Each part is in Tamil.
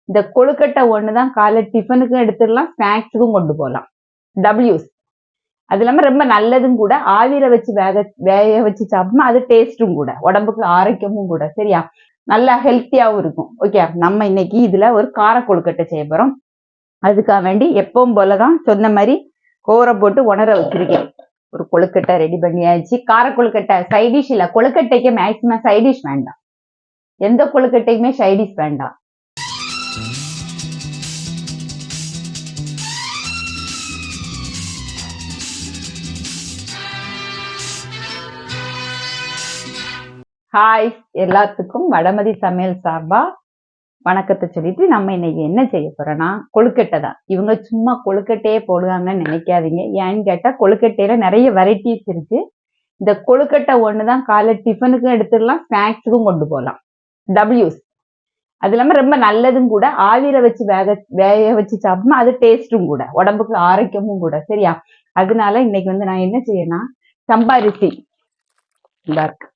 இந்த கொழுக்கட்டை ஒண்ணுதான் காலை டிஃபனுக்கும் எடுத்துடலாம், ஸ்நாக்ஸுக்கும் கொண்டு போகலாம். டபிள்யூஸ். அது இல்லாம ரொம்ப நல்லதும் கூட. ஆவியில வச்சு வேக வச்சு சாப்பிடணும். அது டேஸ்டும் கூட, உடம்புக்கு ஆரோக்கியமும் கூட. சரியா? நல்லா ஹெல்த்தியாவும் இருக்கும். ஓகே, நம்ம இன்னைக்கு இதுல ஒரு கார கொழுக்கட்டை செய்ய போறோம். அதுக்காக வேண்டி எப்பவும் போலதான் சொன்ன மாதிரி கோரை போட்டு உணர வச்சிருக்கேன். ஒரு கொழுக்கட்டை ரெடி பண்ணியாச்சு. கார கொழுக்கட்டை சைடிஷ் இல்ல, கொழுக்கட்டைக்கு மேக்சிமம் சைடிஷ் வேண்டாம். எந்த கொழுக்கட்டைக்குமே சைடிஷ் வேண்டாம். ஹாய், எல்லாத்துக்கும் வடமதி சமையல் சார்பா வணக்கத்தை சொல்லிட்டு நம்ம இன்னைக்கு என்ன செய்ய போறோம்னா கொழுக்கட்டை தான். இவங்க சும்மா கொழுக்கட்டையே போடுவாங்கன்னு நினைக்காதீங்க. ஏன்னு கேட்டா கொழுக்கட்டையில நிறைய வெரைட்டிஸ் இருக்கு. இந்த கொழுக்கட்டை ஒண்ணுதான் காலை டிஃபனுக்கும் எடுத்துடலாம், ஸ்நாக்ஸுக்கும் கொண்டு போகலாம். டபிள்யூஸ். அது இல்லாம ரொம்ப நல்லதும் கூட. ஆவியில வச்சு வேக வச்சு சாப்பிடணும். அது டேஸ்டும் கூட, உடம்புக்கு ஆரோக்கியமும் கூட. சரியா? அதனால இன்னைக்கு வந்து நான் என்ன செய்யணும்னா சம்பாரிசி இருக்கு,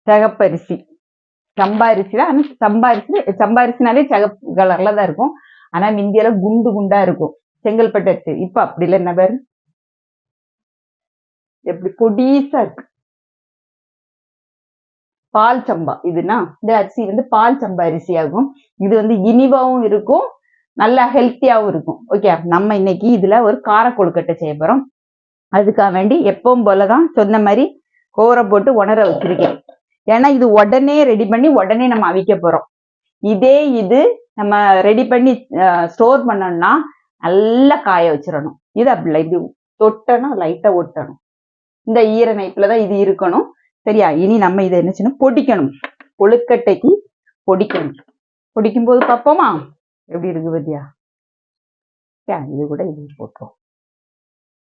சிகப்பரிசி, சம்பாரிசி தான். ஆனா சம்பாரிசினாலே சிகப்பு கலர்ல தான் இருக்கும். ஆனா மிந்தியில குண்டு குண்டா இருக்கும். செங்கல்பட்டு இப்ப அப்படி இல்லை. என்ன பேரு எப்படி பொடிசா இருக்கு. பால் சம்பா இதுனா இந்த அரிசி வந்து பால் சம்பா அரிசி ஆகும். இது வந்து இனிவாவும் இருக்கும், நல்லா ஹெல்த்தியாவும் இருக்கும். ஓகே, நம்ம இன்னைக்கு இதுல ஒரு கார கொழுக்கட்டை செய்ய போறோம். அதுக்காக வேண்டி எப்பவும் போலதான் சொன்ன மாதிரி கோரை போட்டு உணர வச்சிருக்கேன். ஏன்னா இது உடனே ரெடி பண்ணி உடனே நம்ம அவிக்க போறோம். இது நம்ம ரெடி பண்ணி ஸ்டோர் பண்ணோம்னா நல்லா காய வச்சிடணும். இது அப்படி இல்லை, இது தொட்டணும், லைட்டா ஒட்டணும். இந்த ஈர நைப்புலதான் இது இருக்கணும். சரியா? இனி நம்ம இதை என்ன செய்யணும், பொடிக்கணும். கொழுக்கட்டைக்கு பொடிக்கணும். பொடிக்கும் போது பார்ப்போமா எப்படி இருக்கு பத்தியா? இது கூட இது போட்டோம்.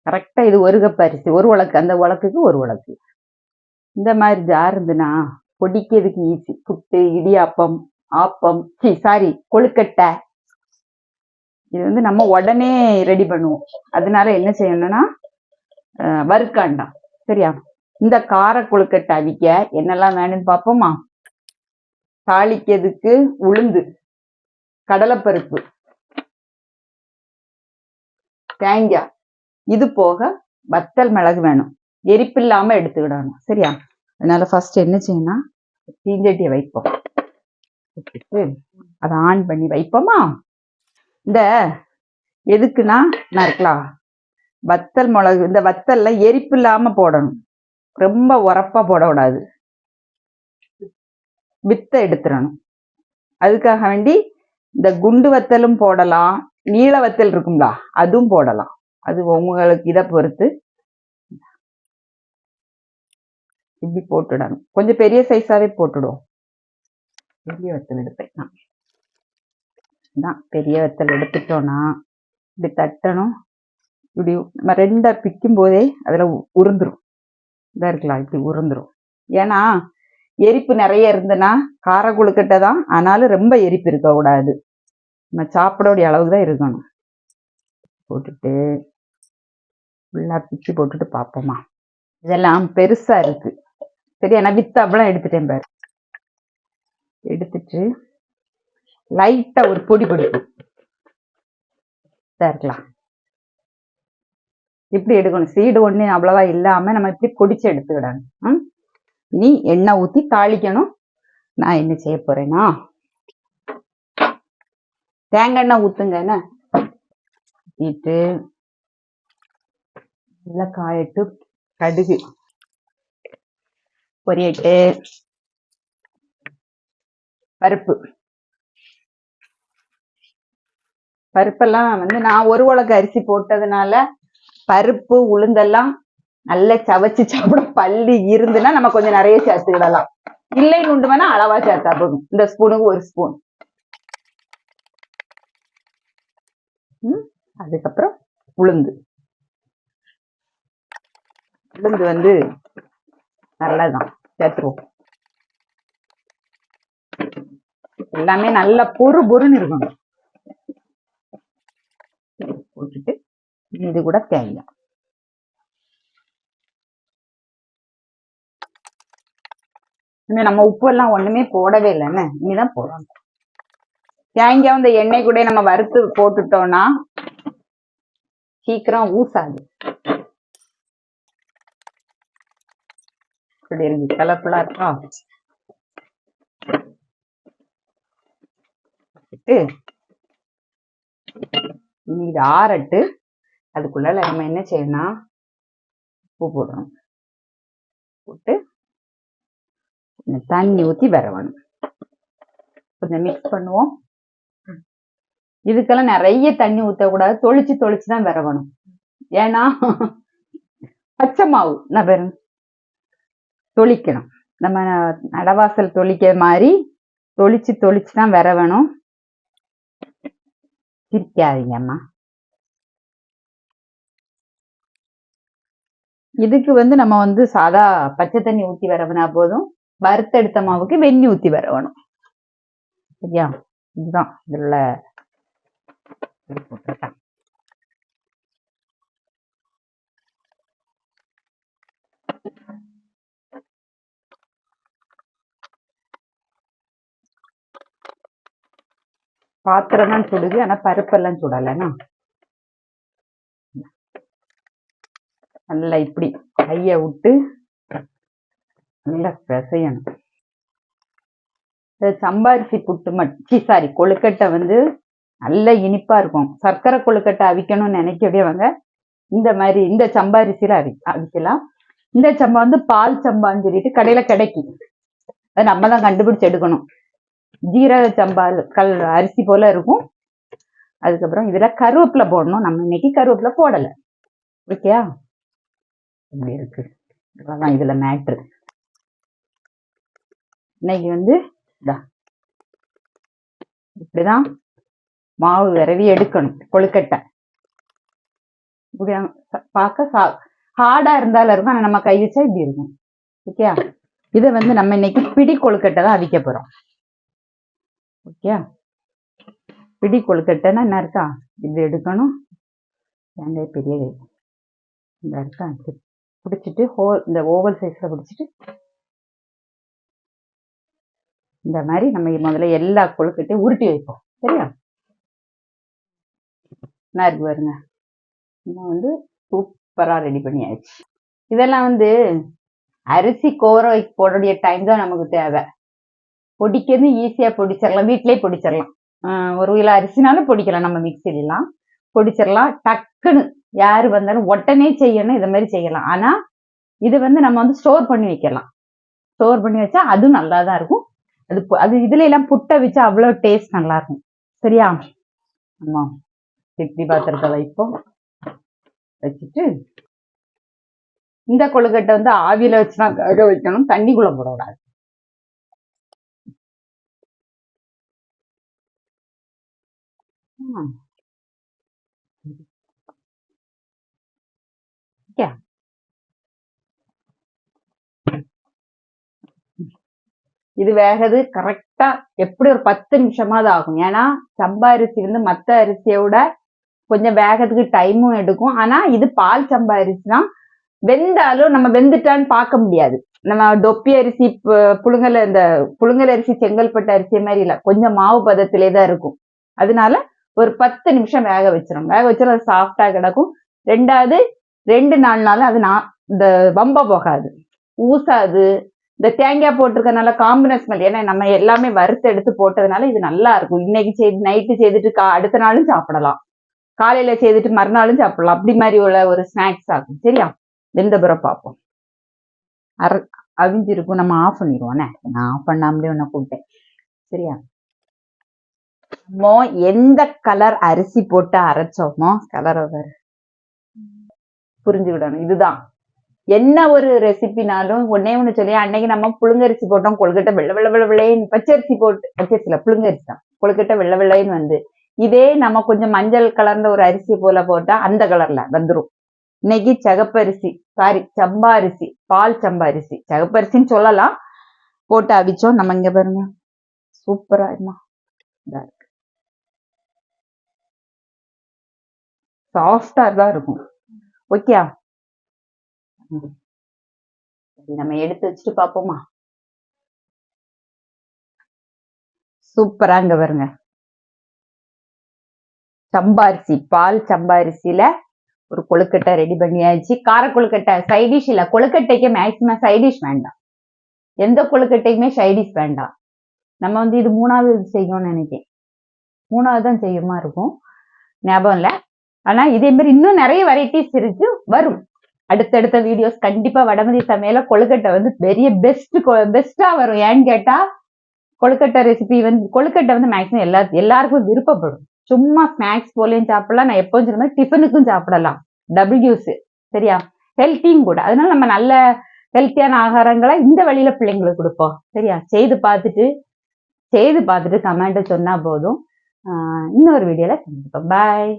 கரெக்டா இது ஒரு கப் அரிசி, ஒரு உலக்கு, அந்த உலக்குக்கு ஒரு உலக்கு. இந்த மாதிரி ஜார் இருந்துன்னா பொடிக்கிறதுக்கு ஈஸி. புட்டு, இடியாப்பம், ஆப்பம், கொழுக்கட்டை இது வந்து நம்ம உடனே ரெடி பண்ணுவோம். அதனால என்ன செய்யணும்னா வறுக்காண்டாம். சரியா? இந்த கார கொழுக்கட்டை அவிக்க என்னெல்லாம் வேணும்னு பார்ப்போமா? தாளிக்கிறதுக்கு உளுந்து, கடலைப்பருப்பு, தேங்காய், இது போக வத்தல் மிளகு வேணும். எரிப்பு இல்லாம எடுத்துக்கிடணும். சரியா? அதனால ஃபர்ஸ்ட் என்ன செய்யணும், தீஞ்சட்டியை வைப்போம். அதை ஆன் பண்ணி வைப்போமா? இந்த எதுக்குன்னா இருக்கலாம் வத்தல் மிளகு. இந்த வத்தல்ல எரிப்பு இல்லாம போடணும், ரொம்ப உரப்பா போடக்கூடாது. வித்த எடுத்துடணும். அதுக்காக வேண்டி இந்த குண்டு வத்தலும் போடலாம், நீள வத்தல் இருக்குங்களா அதுவும் போடலாம். அது உங்களுக்கு இதை பொறுத்து. இப்படி போட்டுடணும். கொஞ்சம் பெரிய சைஸாவே போட்டுடுவோம். பெரிய வத்தல் எடுப்பேன். பெரிய வத்தல் எடுத்துட்டோம்னா இப்படி தட்டணும். இப்படி நம்ம ரெண்டா பிக்கும் போதே அதுல உருந்துரும். இதா இருக்கலாம், இப்படி உருந்துரும். ஏன்னா எரிப்பு நிறைய இருந்ததுன்னா கார கொழுக்கட்டை தான், ஆனாலும் ரொம்ப எரிப்பு இருக்க கூடாது. நம்ம சாப்பிடக்கூடிய அளவுக்கு தான் இருக்கணும். போட்டுட்டு ஃபுல்லா பிச்சு போட்டுட்டு பார்ப்போமா? இதெல்லாம் பெருசா இருக்கு. சரி, நான் வித்து அவ்வளவு எடுத்துட்டேன் பாரு. எடுத்துட்டு லைட்டா ஒரு பொடி பிடிக்கும் இருக்கலாம். இப்படி எடுக்கணும். சீடு ஒண்ணு அவ்வளவா இல்லாம நம்ம இப்படி பொடிச்சு எடுத்துக்கிடணும். இனி எண்ணெய் ஊத்தி தாளிக்கணும். நான் என்ன செய்ய போறேன்னா தேங்காய் எண்ணெய் ஊத்துங்க. என்ன ஊத்திட்டு நல்லா காயிட்டு கடுகு பொரியட்டு, பருப்பெல்லாம் வந்து நான் ஒரு உலக்கு அரிசி போட்டதுனால பருப்பு உளுந்தெல்லாம் நல்லா சவச்சு சாப்பிட பள்ளி இருந்துன்னா நம்ம கொஞ்சம் நிறைய சேர்த்துக்கிடலாம். இல்லைன்னு உண்டு வேணா அளவா சேர்த்தா போதும். இந்த ஸ்பூனுக்கு ஒரு ஸ்பூன். அதுக்கப்புறம் உளுந்து வந்து நல்லதான் சேர்த்துருவோம். எல்லாமே நல்லா பொறுன்னு இருக்கணும். போட்டுட்டு இது கூட தேங்காய். நம்ம உப்பு எல்லாம் ஒண்ணுமே போடவே இல்லைன்னு இனிதான் போடணும். தேங்காய் இந்த எண்ணெய் கூட நம்ம வறுத்து போட்டுட்டோம்னா சீக்கிரம் ஊசாது. இப்படி இருக்கு, கலர்ஃபுல்லா இருக்கா? இது ஆறட்டு. அதுக்குள்ள நம்ம என்ன செய்யணும், உப்பு போடணும். போட்டு தண்ணி ஊத்தி வரவணும். கொஞ்சம் மிக்ஸ் பண்ணுவோம். இதுக்கெல்லாம் நிறைய தண்ணி ஊற்றக்கூடாது, தொளிச்சு தொளிச்சு தான் வரவணும். ஏன்னா பச்சை மாவு நான் தொளிக்கணும். நம்ம நடவாசல் தொளிக்கிற மாதிரி தொளிச்சு தொளிச்சு தான் வரவணும். சிரிக்காதீங்கம்மா. இதுக்கு நம்ம சாதா பச்சை தண்ணி ஊத்தி வரவனா போதும். வறுத்தெடுத்த மாவுக்கு வெண்ணி ஊத்தி வரவணும். சரியா? இதுதான் இதுல போட்டுருக்கேன். பாத்திரம் தான் சுடுது, ஆனா பருப்பெல்லாம் சுடலைன்னா நல்லா இப்படி கைய விட்டு நல்லா பிசையணும். சம்பாரிசி புட்டு சாரி கொழுக்கட்டை நல்ல இனிப்பா இருக்கும். சர்க்கரை கொழுக்கட்டை அவிக்கணும்னு நினைக்கவேவங்க இந்த மாதிரி இந்த சம்பாரிசியில அவிக்கலாம். இந்த சம்பா பால் சம்பான்னு சொல்லிட்டு கடையில கிடைக்கும். அதை நம்ம தான் கண்டுபிடிச்சு எடுக்கணும். ஜீரக சம்பா அரிசி போல இருக்கும். அதுக்கப்புறம் இதுல கருவேப்பிலை போடணும். நம்ம இன்னைக்கு கருவேப்பிலை போடலை. ஓகேயா? இப்படி இருக்கு. இவ்வளவுதான் இதுல மேட்ரு. இன்னைக்கு இப்படிதான் மாவு விரவி எடுக்கணும். கொழுக்கட்டை பார்க்க ஹார்டா இருந்தாலும் இருக்கும், ஆனா நம்ம கை வச்சா இப்படி இருக்கும். ஓகே, இதை நம்ம இன்னைக்கு பிடி கொழுக்கட்டை தான் அவிக்க போறோம். ஓகே, பிடி கொழுக்கட்டைன்னா என்ன இருக்கா, இப்படி எடுக்கணும். தேங்காய் பெரிய கை இந்த இருக்கா பிடிச்சிட்டு இந்த ஓவல் சைஸ்ல பிடிச்சிட்டு இந்த மாதிரி நம்ம முதல்ல எல்லா கொழுக்கட்டையும் உருட்டி வைப்போம். சரியா? என்ன இருக்கு பாருங்க, நம்ம சூப்பரா ரெடி பண்ணியாச்சு. இதெல்லாம் அரிசி கோர போடக்கூடிய டைம் தான் நமக்கு தேவை. பொடிக்கிறது ஈஸியா பொடிச்சிடலாம், வீட்டிலேயே பொடிச்சிடலாம். 1 கிலோ அரிசினாலும் பொடிக்கலாம். நம்ம மிக்சிலாம் பொடிச்சிடலாம். டக்குன்னு யாரு வந்தாலும் உடனே செய்யணும், இதை மாதிரி செய்யலாம். ஆனா இது நம்ம ஸ்டோர் பண்ணி வைக்கலாம். ஸ்டோர் பண்ணி வச்சா அதுவும் நல்லா தான் இருக்கும். அது இதுல எல்லாம் புட்டை வச்சா அவ்வளவு டேஸ்ட் நல்லா இருக்கும். சரியா? ஆமா, இட்லி பாத்திரத்தை வைப்போம். வச்சுட்டு இந்த கொழுக்கட்டை ஆவியில வச்சுதான் வேக வைக்கணும், தண்ணிக்குள்ள போடக்கூடாது. இது வேகிறது கரெக்டா எப்படி ஒரு 10 நிமிஷமாவது ஆகும். ஏன்னா சம்பா அரிசி மத்த அரிசியோட கொஞ்சம் வேகத்துக்கு டைமும் எடுக்கும். ஆனா இது பால் சம்பா அரிசினா வெந்தாலும் நம்ம வெந்துட்டான்னு பார்க்க முடியாது. நம்ம தொப்பி அரிசி புழுங்கல் அரிசி செங்கல்பட்டு அரிசி மாதிரி இல்லை, கொஞ்சம் மாவு பதத்திலே தான் இருக்கும். அதனால ஒரு 10 நிமிஷம் வேக வச்சிடும். வேக வச்சாலும் அது சாஃப்டா கிடக்கும். 2வது 2-4 நாள் அது இந்த வம்ப போகாது, ஊசாது. இந்த தேங்காய் போட்டிருக்கனால காம்பினஸ் ஸ்மெல். ஏன்னா நம்ம எல்லாமே வறுத்து எடுத்து போட்டதுனால இது நல்லா இருக்கும். இன்னைக்கு நைட்டு செய்துட்டு அடுத்த நாளும் சாப்பிடலாம், காலையில செய்துட்டு மறுநாளும் சாப்பிடலாம். அப்படி மாதிரி உள்ள ஒரு ஸ்நாக்ஸ் ஆகும். சரியா? வெந்தபுரம் பார்ப்போம். அவிஞ்சிருக்கும். நம்ம ஆஃப் பண்ணிடுவோண்ணே. நான் ஆஃப் பண்ணாமலே ஒன்ன கூப்பிட்டேன். சரியா? எந்த கலர் அரிசி போட்டு அரைச்சோமோ கலர் புரிஞ்சுக்கிடணும். இதுதான் என்ன ஒரு ரெசிபினாலும் ஒண்ணு சொல்லி, அன்னைக்கு நம்ம புழுங்கரிசி போட்டோம், கொழுக்கட்டை வெள்ளை வெள்ளை வெள்ளை வெள்ளைன்னு. பச்சரிசி போட்டு, பச்சரிசில புழுங்கரிசி தான், கொழுக்கட்டை வெள்ளை வெள்ளைன்னு இதே நம்ம கொஞ்சம் மஞ்சள் கலர்ந்த ஒரு அரிசி போல போட்டா அந்த கலர்ல வந்துடும். இன்னைக்கு சிகப்பரிசி சம்பா அரிசி, பால் சம்பா அரிசி, சிகப்பரிசின்னு சொல்லலாம், போட்டு அவிச்சோம். நம்ம இங்க பாருங்க, சூப்பரா இருக்கு, சாஃப்டா தான் இருக்கும். ஓகே, நம்ம எடுத்து வச்சுட்டு பாப்போமா? சூப்பரா இங்க பாருங்க, சம்பாரிசி, பால் சம்பாரிசியில ஒரு கொழுக்கட்டை ரெடி பண்ணியாச்சு. கார கொழுக்கட்டை சைடிஷ் இல்ல, கொழுக்கட்டைக்கு மேக்சிமம் சைடிஷ் வேண்டாம். எந்த கொழுக்கட்டையுமே சைடிஷ் வேண்டாம். நம்ம வந்து இது 3வது செய்யணும்னு நினைக்கிறேன். 3வது தான் செய்யுமா இருக்கும், ஞாபகம் இல்ல. ஆனா இதே மாதிரி இன்னும் நிறைய வெரைட்டிஸ் இருக்கு, வரும் அடுத்தடுத்த வீடியோஸ். கண்டிப்பா வடமதி சமையல கொழுக்கட்டை வந்து பெரிய பெஸ்டா வரும். ஏன்னு கேட்டா கொழுக்கட்டை ரெசிபி வந்து கொழுக்கட்டை வந்து மேக்ஸிமம் எல்லாருக்கும் விருப்பப்படும். சும்மா ஸ்நாக்ஸ் போலையும் சாப்பிடலாம், நான் எப்பவும் சொன்ன மாதிரி டிஃபனுக்கும் சாப்பிடலாம், டபுள் யூஸ். சரியா, ஹெல்த்தியும் கூட. அதனால நம்ம நல்ல ஹெல்த்தியான ஆகாரங்களை இந்த வழியில பிள்ளைங்களுக்கு கொடுப்போம். சரியா, செய்து பார்த்துட்டு கமெண்ட் சொன்னா போதும். இன்னொரு வீடியோல சந்திப்போம். பாய்.